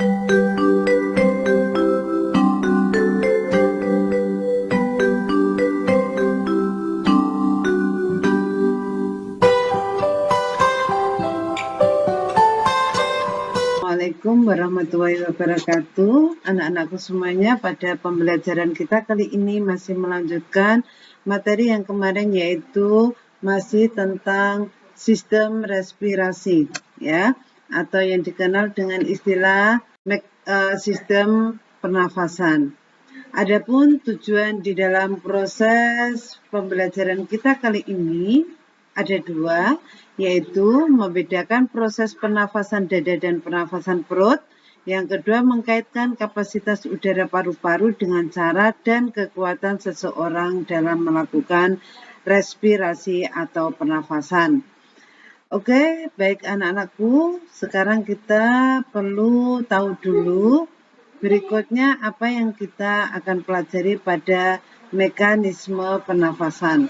Assalamualaikum warahmatullahi wabarakatuh. Anak-anakku semuanya, pada pembelajaran kita kali ini masih melanjutkan materi yang kemarin, yaitu masih tentang sistem respirasi, ya, atau yang dikenal dengan istilah sistem pernafasan. Adapun tujuan di dalam proses pembelajaran kita kali ini ada dua, yaitu membedakan proses pernafasan dada dan pernafasan perut. Yang kedua, mengkaitkan kapasitas udara paru-paru dengan cara dan kekuatan seseorang dalam melakukan respirasi atau pernafasan. Oke, baik anak-anakku, sekarang kita perlu tahu dulu berikutnya apa yang kita akan pelajari pada mekanisme pernafasan.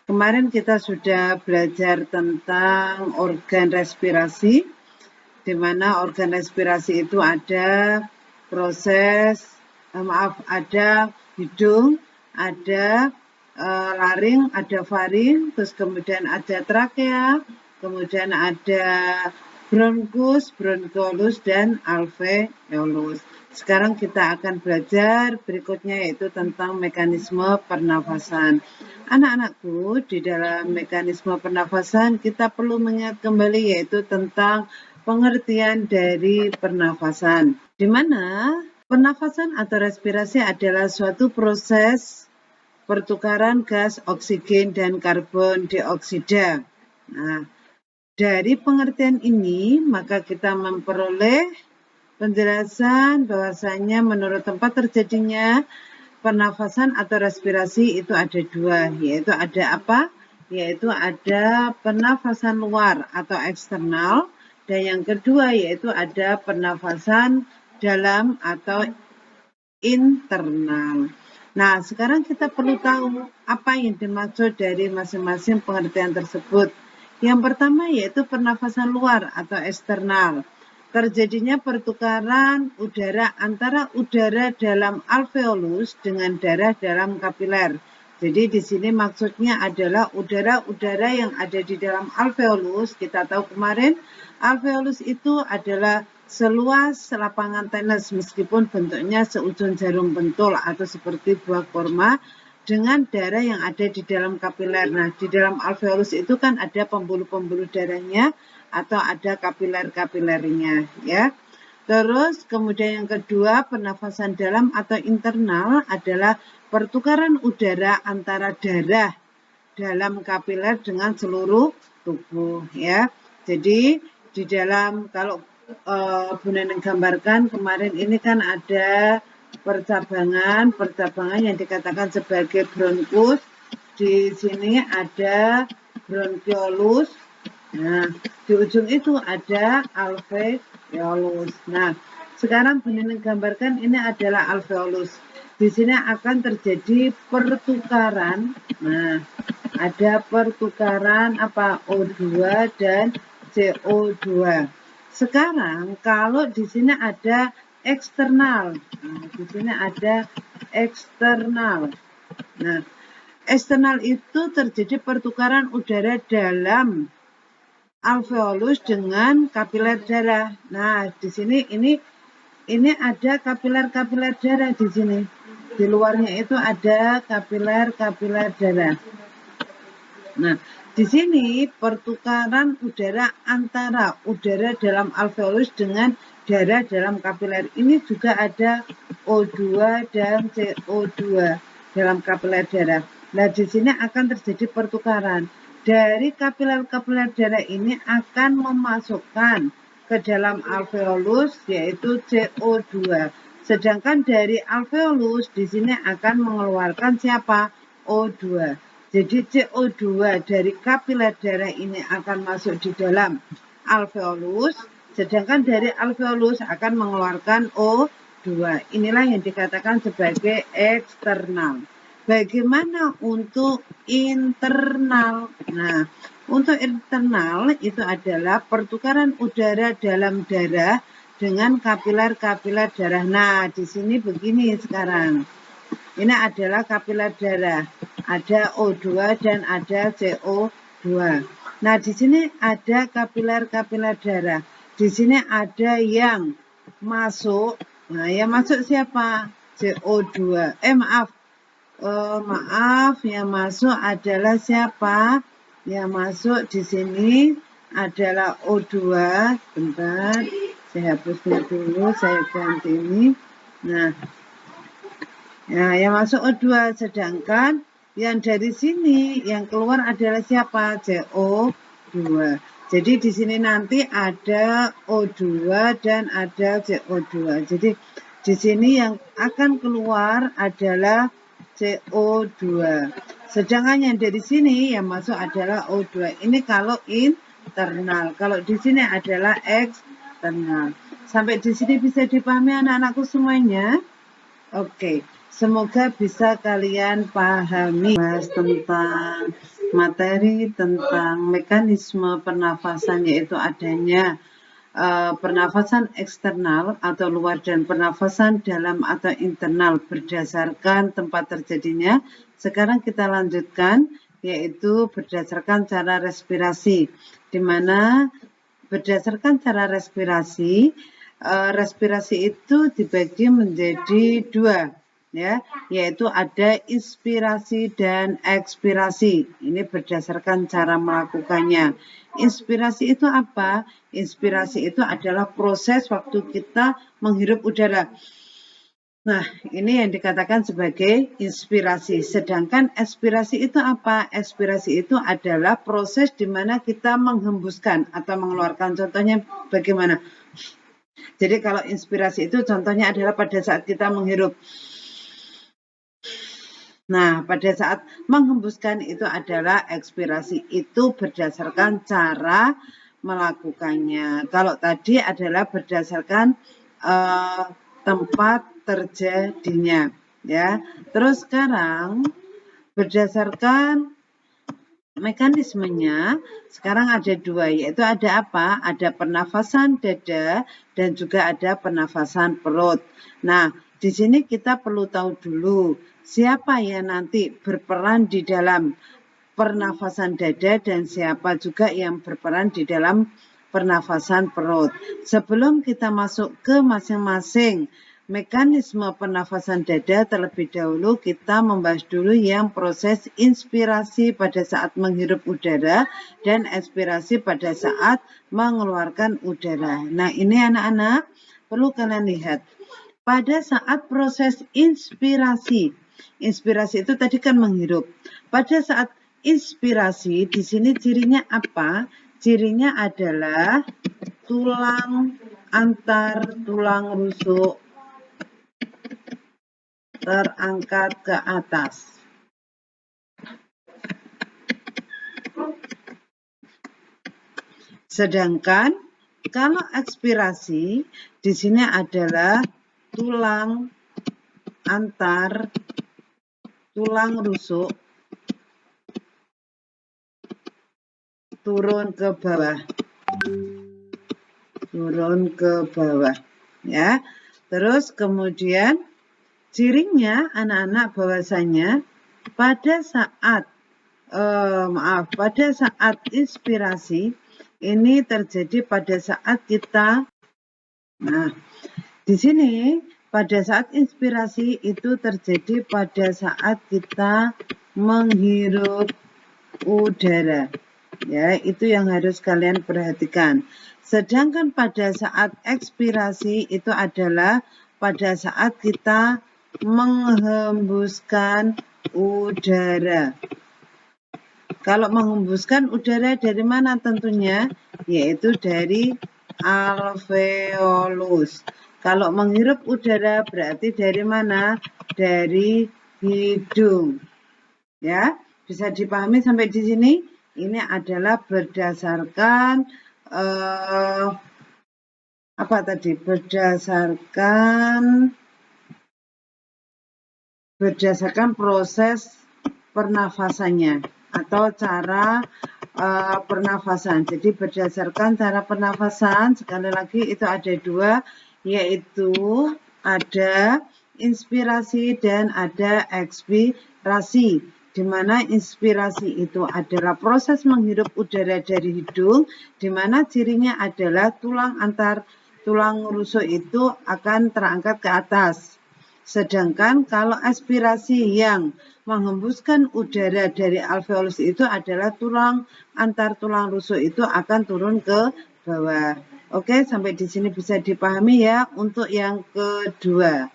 Kemarin kita sudah belajar tentang organ respirasi, di mana organ respirasi itu ada ada hidung, ada laring, ada faring, terus kemudian ada trakea, kemudian ada bronkus, bronkiolus, dan alveolus. Sekarang kita akan belajar berikutnya, yaitu tentang mekanisme pernafasan. Anak-anakku, di dalam mekanisme pernafasan kita perlu mengingat kembali, yaitu tentang pengertian dari pernafasan, di mana pernafasan atau respirasi adalah suatu proses pertukaran gas oksigen dan karbon dioksida. Nah, dari pengertian ini maka kita memperoleh penjelasan bahwasanya menurut tempat terjadinya pernafasan atau respirasi itu ada dua, yaitu ada apa? Yaitu ada pernafasan luar atau eksternal, dan yang kedua yaitu ada pernafasan dalam atau internal. Nah, sekarang kita perlu tahu apa yang dimaksud dari masing-masing pengertian tersebut. Yang pertama yaitu pernafasan luar atau eksternal. Terjadinya pertukaran udara antara udara dalam alveolus dengan darah dalam kapiler. Jadi di sini maksudnya adalah udara-udara yang ada di dalam alveolus. Kita tahu kemarin alveolus itu adalah seluas lapangan tenis, meskipun bentuknya seujung jarum pentul atau seperti buah kurma, dengan darah yang ada di dalam kapiler. Nah, di dalam alveolus itu kan ada pembuluh-pembuluh darahnya atau ada kapiler-kapilernya, ya. Terus kemudian yang kedua, pernafasan dalam atau internal adalah pertukaran udara antara darah dalam kapiler dengan seluruh tubuh, ya. Jadi di dalam, kalau Bu Neneng gambarkan kemarin ini kan ada percabangan yang dikatakan sebagai bronkus. Di sini ada bronkiolus. Nah, di ujung itu ada alveolus. Nah, sekarang Bu Neneng gambarkan ini adalah alveolus. Di sini akan terjadi pertukaran. Nah, ada pertukaran apa? O2 dan CO2. Sekarang kalau di sini ada eksternal. Nah, di sini ada eksternal. Nah, eksternal itu terjadi pertukaran udara dalam alveolus dengan kapiler darah. Nah, di sini ini ada kapiler-kapiler darah di sini. Di luarnya itu ada kapiler-kapiler darah. Nah, di sini pertukaran udara antara udara dalam alveolus dengan darah dalam kapiler ini juga ada O2 dan CO2 dalam kapiler darah. Nah, di sini akan terjadi pertukaran. Dari kapiler-kapiler darah ini akan memasukkan ke dalam alveolus, yaitu CO2. Sedangkan dari alveolus di sini akan mengeluarkan siapa? O2. Jadi CO2 dari kapiler darah ini akan masuk di dalam alveolus, sedangkan dari alveolus akan mengeluarkan O2. Inilah yang dikatakan sebagai eksternal. Bagaimana untuk internal? Nah, untuk internal itu adalah pertukaran udara dalam darah dengan kapiler-kapiler darah. Nah, di sini begini sekarang. Ini adalah kapiler darah. Ada O2 dan ada CO2. Nah, di sini ada kapiler-kapiler darah. Di sini ada yang masuk. Nah, yang masuk siapa? CO2. Maaf, yang masuk adalah siapa? Yang masuk di sini adalah O2. Bentar, saya hapusnya dulu, saya ganti ini. Nah, yang masuk O2, sedangkan yang dari sini yang keluar adalah siapa? CO2. Jadi di sini nanti ada O2 dan ada CO2. Jadi di sini yang akan keluar adalah CO2. Sedangkan yang dari sini yang masuk adalah O2. Ini kalau internal. Kalau di sini adalah eksternal. Sampai di sini bisa dipahami anak-anakku semuanya? Oke. Semoga bisa kalian pahami tentang materi tentang mekanisme pernafasan, yaitu adanya pernafasan eksternal atau luar dan pernafasan dalam atau internal berdasarkan tempat terjadinya. Sekarang kita lanjutkan, yaitu berdasarkan cara respirasi, di mana berdasarkan cara respirasi, respirasi itu dibagi menjadi dua, ya, yaitu ada inspirasi dan ekspirasi. Ini berdasarkan cara melakukannya. Inspirasi itu apa? Inspirasi itu adalah proses waktu kita menghirup udara. Nah, ini yang dikatakan sebagai inspirasi. Sedangkan ekspirasi itu apa? Ekspirasi itu adalah proses di mana kita menghembuskan atau mengeluarkan. Contohnya bagaimana? Jadi kalau inspirasi itu contohnya adalah pada saat kita menghirup. Nah, pada saat menghembuskan itu adalah ekspirasi. Itu berdasarkan cara melakukannya. Kalau tadi adalah berdasarkan tempat terjadinya, ya. Terus sekarang berdasarkan mekanismenya, sekarang ada dua, yaitu ada apa? Ada pernafasan dada dan juga ada pernafasan perut. Nah, di sini kita perlu tahu dulu siapa yang nanti berperan di dalam pernafasan dada dan siapa juga yang berperan di dalam pernafasan perut. Sebelum kita masuk ke masing-masing mekanisme pernafasan dada, terlebih dahulu kita membahas dulu yang proses inspirasi pada saat menghirup udara dan ekspirasi pada saat mengeluarkan udara. Nah, ini anak-anak perlu kalian lihat. Pada saat proses inspirasi itu tadi kan menghirup. Pada saat inspirasi, di sini cirinya apa? Cirinya adalah tulang antar tulang rusuk terangkat ke atas. Sedangkan kalau ekspirasi di sini adalah tulang antar tulang rusuk turun ke bawah. Turun ke bawah, ya. Terus kemudian cirinya anak-anak bahwasanya pada saat pada saat inspirasi ini terjadi pada saat kita, nah, di sini pada saat inspirasi itu terjadi pada saat kita menghirup udara. Ya, itu yang harus kalian perhatikan. Sedangkan pada saat ekspirasi itu adalah pada saat kita menghembuskan udara. Kalau menghembuskan udara dari mana tentunya? Yaitu dari alveolus. Kalau menghirup udara berarti dari mana? Dari hidung. Ya, bisa dipahami sampai di sini? Ini adalah berdasarkan apa tadi? Berdasarkan proses pernafasannya atau cara pernafasan. Jadi berdasarkan cara pernafasan, sekali lagi itu ada dua, yaitu ada inspirasi dan ada ekspirasi. Di mana inspirasi itu adalah proses menghirup udara dari hidung, di mana cirinya adalah tulang rusuk itu akan terangkat ke atas. Sedangkan kalau ekspirasi yang menghembuskan udara dari alveolus itu adalah antar tulang rusuk itu akan turun ke bawah. Oke, sampai di sini bisa dipahami ya untuk yang kedua.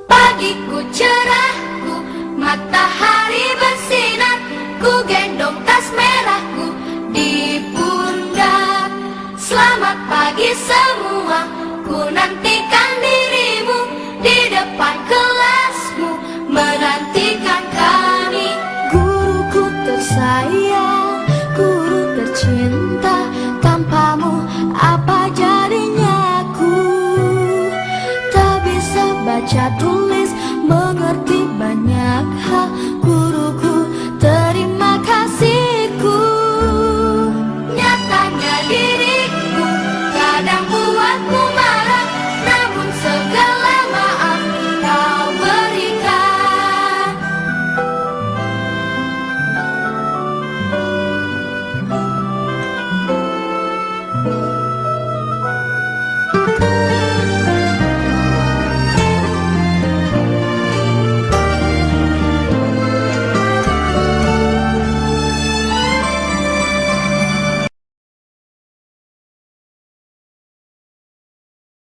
Pagiku cerahku, matahari bersinar, ku gendong tas merahku di pundak. Selamat pagi semua, ku nantikan dirimu di depan kelasmu, menantikan kami. Guruku tersayang, guru tercinta, tanpamu apa jadinya aku? Tak bisa baca tulisan